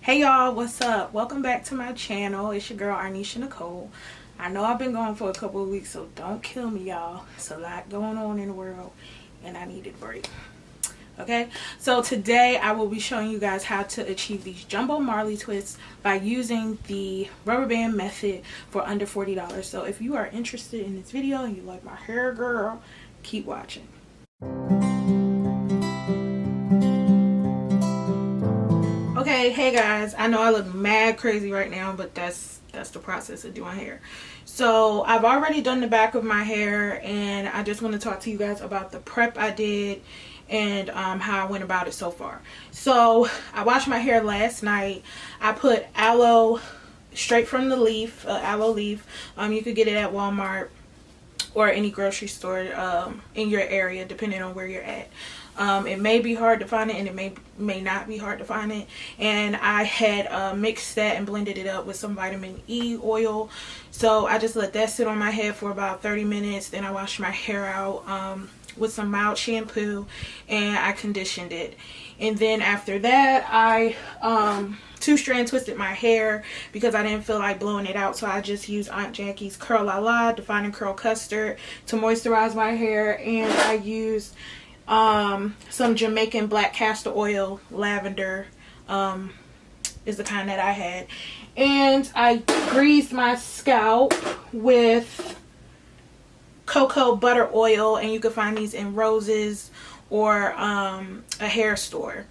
Hey y'all, what's up? Welcome back to my channel. It's your girl Arnisha Nicole. I know I've been gone for a couple of weeks, so don't kill me, y'all. It's a lot going on in the world and I needed a break. Okay, so today I will be showing you guys how to achieve these jumbo Marley twists by using the rubber band method for under $40. So if you are interested in this video and you like my hair, girl, keep watching. Okay, hey guys, I know I look mad crazy right now, but that's the process of doing hair. So I've already done the back of my hair, and I just want to talk to you guys about the prep I did and how I went about it so far. So I washed my hair last night. I put aloe straight from the leaf, aloe leaf. You could get it at Walmart or any grocery store in your area, depending on where you're at. It may be hard to find it, and it may not be hard to find it. And I had mixed that and blended it up with some vitamin E oil. So I just let that sit on my head for about 30 minutes. Then I washed my hair out with some mild shampoo, and I conditioned it. And then after that, I two-strand twisted my hair because I didn't feel like blowing it out. So I just used Aunt Jackie's Curl La La Defining Curl Custard to moisturize my hair, and I used some Jamaican black castor oil, lavender is the kind that I had, and I greased my scalp with cocoa butter oil, and you can find these in Roses or a hair store,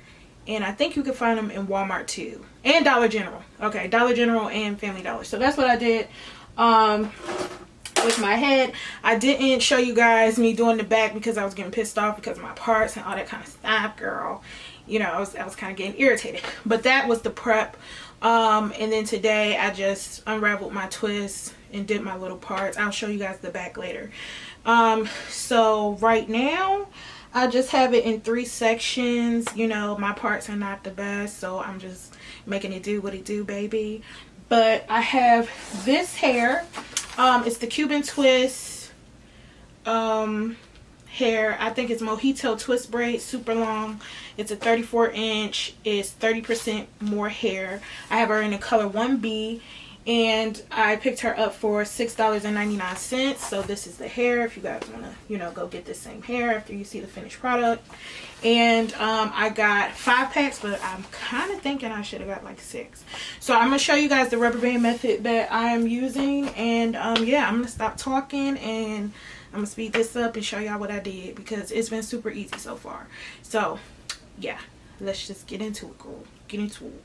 and I think you can find them in Walmart too, and Dollar General. Okay, Dollar General and Family Dollar. So that's what I did with my head. I didn't show you guys me doing the back because I was getting pissed off because of my parts and all that kind of stuff, girl. You know, I was kind of getting irritated. But that was the prep. And then today I just unraveled my twists and did my little parts. I'll show you guys the back later. So right now I just have it in 3 sections. You know, my parts are not the best, so I'm just making it do what it do, baby. But I have this hair. It's the Cuban twist hair. I think it's Mojito twist braid, super long. It's a 34-inch. It's 30% more hair. I have her in the color 1B, and I picked her up for $6.99. So this is the hair if you guys want to, you know, go get this same hair after you see the finished product. And I got 5 packs, but I'm kind of thinking I should have got like 6. So I'm going to show you guys the rubber band method that I am using. And yeah, I'm going to stop talking and I'm going to speed this up and show y'all what I did, because it's been super easy so far. So yeah, let's just get into it, girl. Get into it.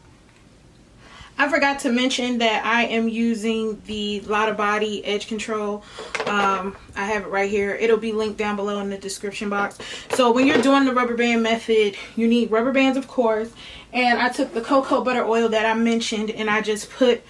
I forgot to mention that I am using the Latta Body Edge Control. I have it right here. It'll be linked down below in the description box. So when you're doing the rubber band method, you need rubber bands, of course. And I took the cocoa butter oil that I mentioned, and I just put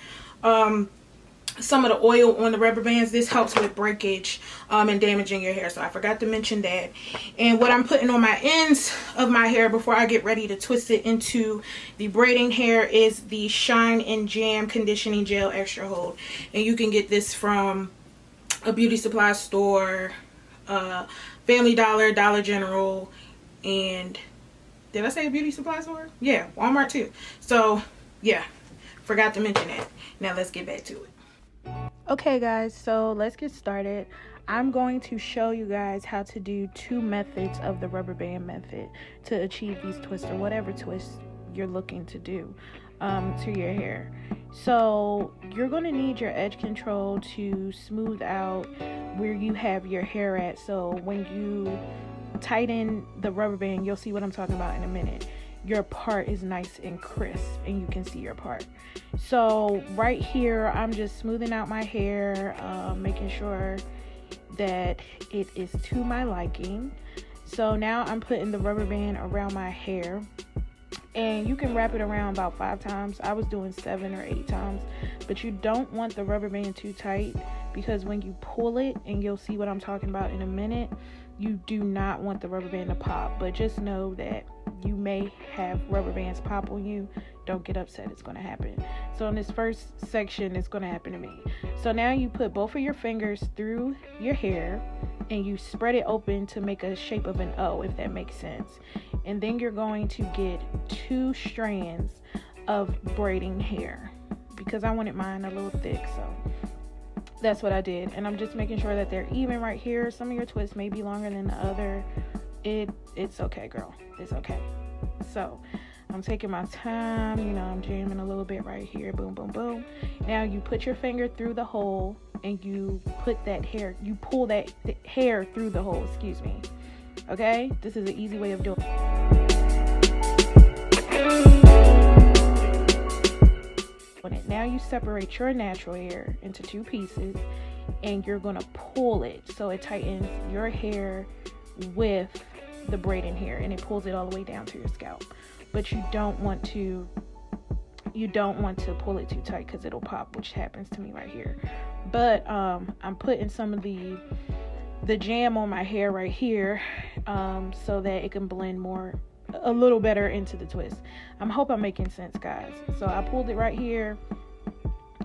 some of the oil on the rubber bands. This helps with breakage and damaging your hair, so I forgot to mention that. And what I'm putting on my ends of my hair before I get ready to twist it into the braiding hair is the Shine and Jam Conditioning Gel Extra Hold, and you can get this from a beauty supply store, Family Dollar, Dollar General, and did I say a beauty supply store? Yeah, Walmart too. So yeah, forgot to mention that. Now let's get back to it. Okay guys, so let's get started. I'm going to show you guys how to do 2 methods of the rubber band method to achieve these twists, or whatever twists you're looking to do to your hair. So you're going to need your edge control to smooth out where you have your hair at. So when you tighten the rubber band, you'll see what I'm talking about in a minute. Your part is nice and crisp and you can see your part. So right here I'm just smoothing out my hair, making sure that it is to my liking. So now I'm putting the rubber band around my hair, and you can wrap it around about 5 times. I was doing 7 or 8 times, but you don't want the rubber band too tight, because when you pull it, and you'll see what I'm talking about in a minute, you do not want the rubber band to pop. But just know that you may have rubber bands pop on you. Don't get upset, it's going to happen. So in this first section, it's going to happen to me. So now you put both of your fingers through your hair and you spread it open to make a shape of an O, if that makes sense. And then you're going to get 2 strands of braiding hair because I wanted mine a little thick, so that's what I did. And I'm just making sure that they're even right here. Some of your twists may be longer than the other. It's okay, girl. It's okay. So I'm taking my time, you know, I'm jamming a little bit right here. Boom, boom, boom. Now you put your finger through the hole and you put that hair, you pull that hair through the hole, excuse me. Okay? This is an easy way of doing it. Now you separate your natural hair into 2 pieces and you're going to pull it so it tightens your hair with the braiding hair and it pulls it all the way down to your scalp. But you don't want to pull it too tight because it'll pop, which happens to me right here. But I'm putting some of the jam on my hair right here so that it can blend a little better into the twist. I hope I'm making sense, guys. So I pulled it right here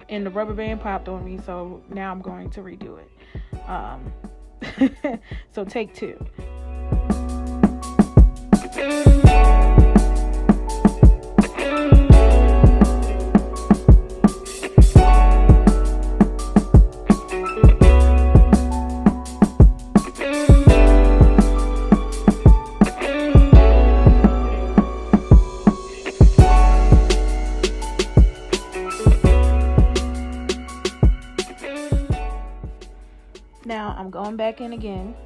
and the rubber band popped on me, so now I'm going to redo it. So take 2. Now I'm going back in again,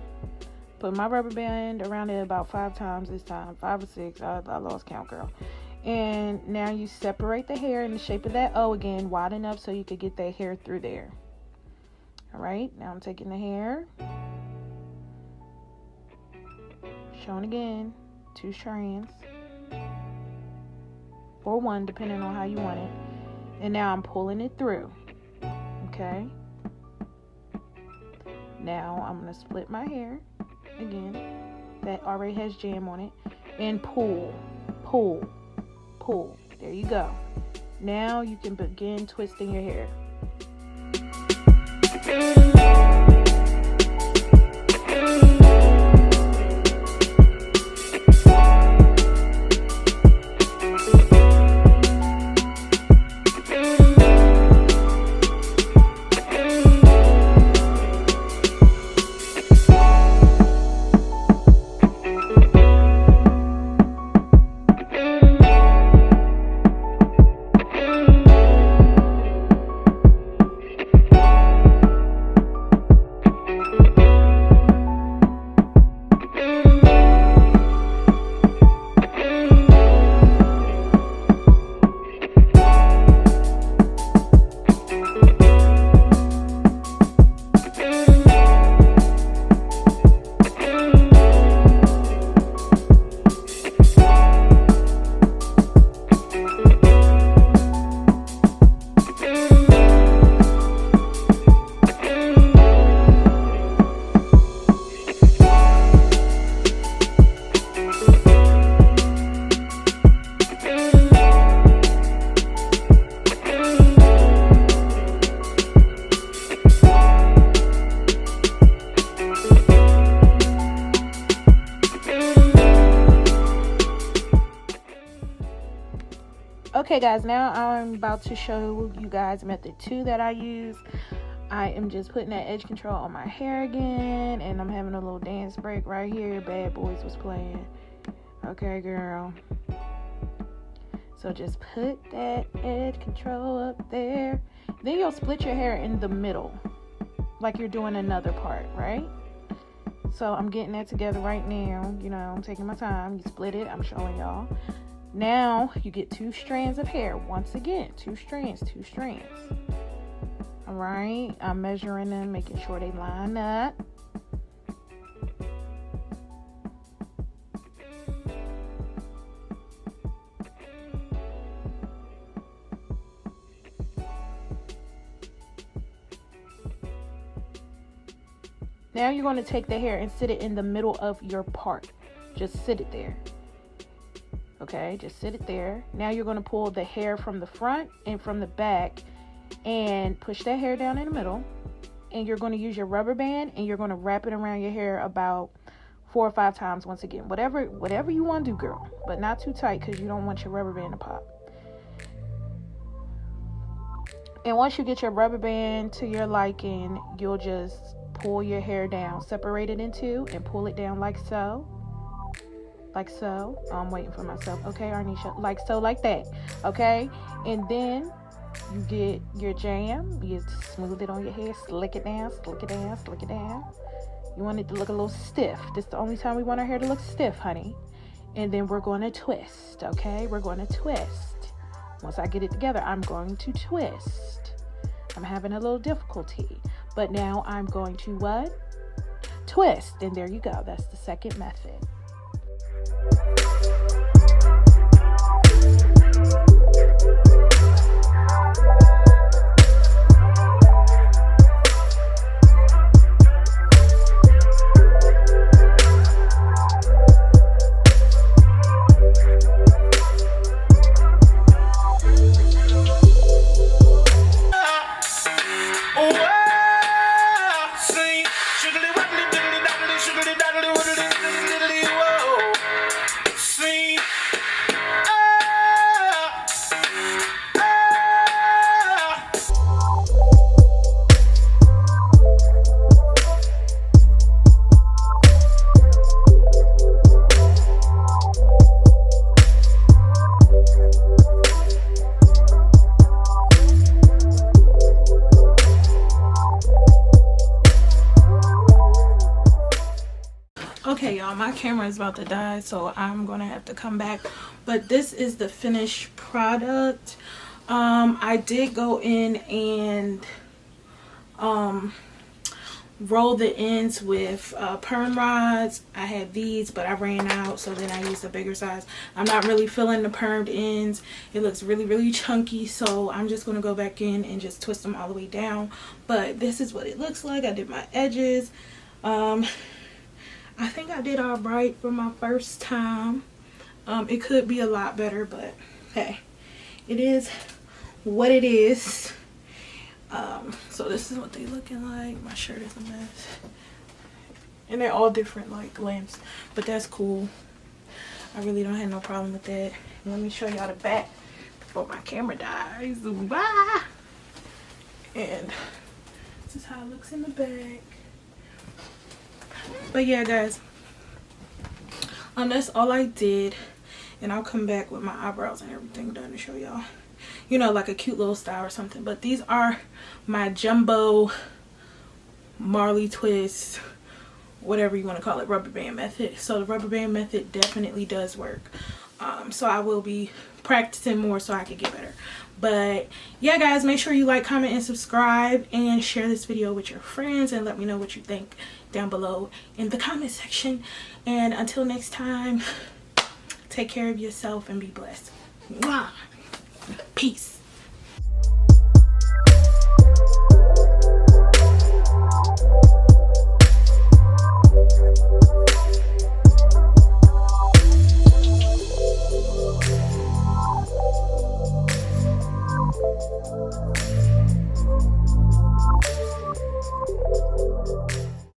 put my rubber band around it about 5 times this time, 5 or 6, I lost count, girl. And now you separate the hair in the shape of that O again, wide enough so you could get that hair through there. Alright, now I'm taking the hair, showing again, 2 strands, or 1 depending on how you want it. And now I'm pulling it through, okay? Now I'm going to split my hair again that already has jam on it and pull. There you go. Now you can begin twisting your hair. Okay guys, now I'm about to show you guys method 2 that I use. I am just putting that edge control on my hair again, and I'm having a little dance break right here. Bad Boys was playing. Okay girl, so just put that edge control up there. Then you'll split your hair in the middle like you're doing another part, right? So I'm getting that together right now. You know, I'm taking my time. You split it, I'm showing y'all. Now you get 2 strands of hair. Once again, 2 strands. All right, I'm measuring them, making sure they line up. Now you're going to take the hair and sit it in the middle of your part. Just sit it there. Okay, just sit it there. Now you're going to pull the hair from the front and from the back and push that hair down in the middle. And you're going to use your rubber band and you're going to wrap it around your hair about 4 or 5 times once again. Whatever you want to do, girl. But not too tight because you don't want your rubber band to pop. And once you get your rubber band to your liking, you'll just pull your hair down, separate it in two, and pull it down like so. Like so. Oh, I'm waiting for myself. Okay, Arnisha. Like so, like that. Okay? And then you get your jam. You smooth it on your hair. Slick it down, slick it down, slick it down. You want it to look a little stiff. This is the only time we want our hair to look stiff, honey. And then we're going to twist. Okay? We're going to twist. Once I get it together, I'm going to twist. I'm having a little difficulty. But now I'm going to what? Twist. And there you go. That's the second method. Okay, y'all, my camera is about to die, so I'm gonna have to come back. But this is the finished product. I did go in and roll the ends with perm rods. I had these, but I ran out, so then I used a bigger size. I'm not really feeling the permed ends. It looks really chunky, so I'm just gonna go back in and just twist them all the way down. But this is what it looks like. I did my edges. I think I did all right for my first time. It could be a lot better, but hey, it is what it is. So this is what they looking like. My shirt is a mess, and they're all different like lengths, but that's cool. I really don't have no problem with that. Let me show y'all the back before my camera dies. Bye. And this is how it looks in the back. But yeah, guys, that's all I did, and I'll come back with my eyebrows and everything done to show y'all, you know, like a cute little style or something. But these are my jumbo Marley twist, whatever you want to call it, rubber band method. So the rubber band method definitely does work. So I will be practicing more so I can get better. But yeah, guys, make sure you like, comment, and subscribe, and share this video with your friends, and let me know what you think down below in the comment section. And until next time, take care of yourself and be blessed. Mwah. Peace.